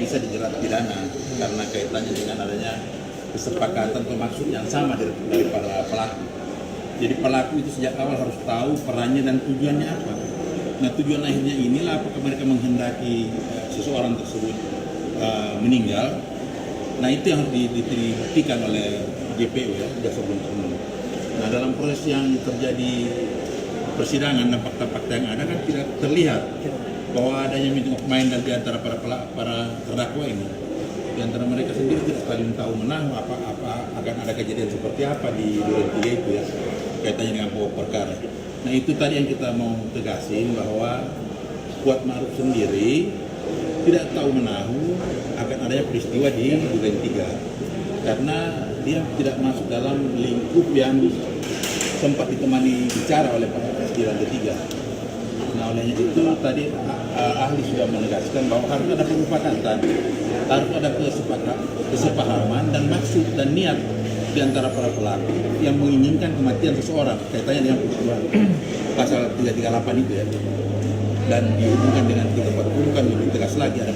bisa dijerat pidana karena kaitannya dengan adanya kesepakatan atau maksud yang sama dari para pelaku. Jadi pelaku itu sejak awal harus tahu perannya dan tujuannya apa. Nah, tujuan akhirnya inilah apakah mereka menghendaki seseorang tersebut meninggal. Nah, itu yang harus dibuktikan oleh JPU ya, jaksa penuntut umum. Nah, dalam proses yang terjadi persidangan dan fakta-fakta yang ada kan tidak terlihat bahwa adanya meeting of mind di antara para terdakwa ini. Di antara mereka sendiri tidak saling tahu menahu apa akan ada kejadian seperti apa di Duren 3 itu ya, kaitannya dengan pokok perkara. Nah, itu tadi yang kita mau tegasin bahwa Kuat Ma'ruf sendiri tidak tahu menahu akan adanya peristiwa di Duren 3 karena dia tidak masuk dalam lingkup yang sempat ditemani bicara oleh Pak Presiden ketiga. Nah, olehnya itu tadi ahli sudah menegaskan bahwa harus ada pemufakatan, harus ada kesepahaman dan maksud dan niat di antara para pelaku yang menginginkan kematian seseorang kaitannya dengan peristiwa pasal 338 itu ya, dan dihubungkan dengan 340 kan lebih tegas lagi ada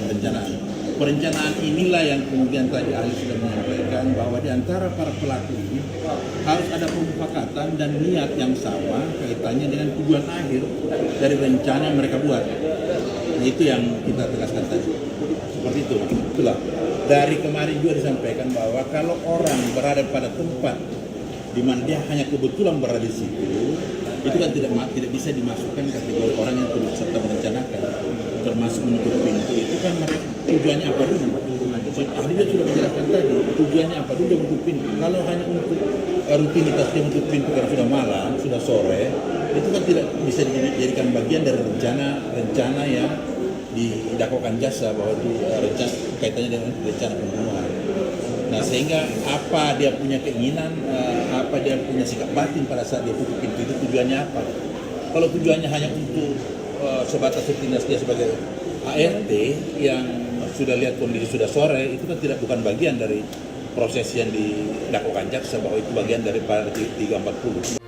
perencanaan inilah yang kemudian tadi ahli sudah menyampaikan bahwa di antara para pelaku ini harus ada pemufakatan dan niat yang sama kaitannya dengan tujuan akhir dari rencana yang mereka buat. Nah, itu yang kita tegaskan tadi. Seperti itu. Itulah. Dari kemarin juga disampaikan bahwa kalau orang berada pada tempat di mana dia hanya kebetulan berada di situ, itu kan tidak bisa dimasukkan kategori orang yang turut serta merencanakan, termasuk menutup pintu. Itu kan mereka tujuannya apa dulu? Ahli sudah menjelaskan tadi tujuannya apa dulu menutup pintu. Kalau hanya untuk rutinitas dia menutup pintu karena sudah malam, sudah sore, itu kan tidak bisa dijadikan bagian dari rencana yang didakwakan jaksa bahwa itu rencana kaitannya dengan rencana pembunuhan. Nah, sehingga apa dia punya keinginan, apa dia punya sikap batin pada saat dia tutup pintu itu tujuannya apa? Kalau tujuannya hanya untuk sebatas rutinitas dia sebagai ART yang sudah lihat kondisi sudah sore, itu kan bukan bagian dari proses yang didakwakan jaksa bahwa itu bagian dari pasal 340.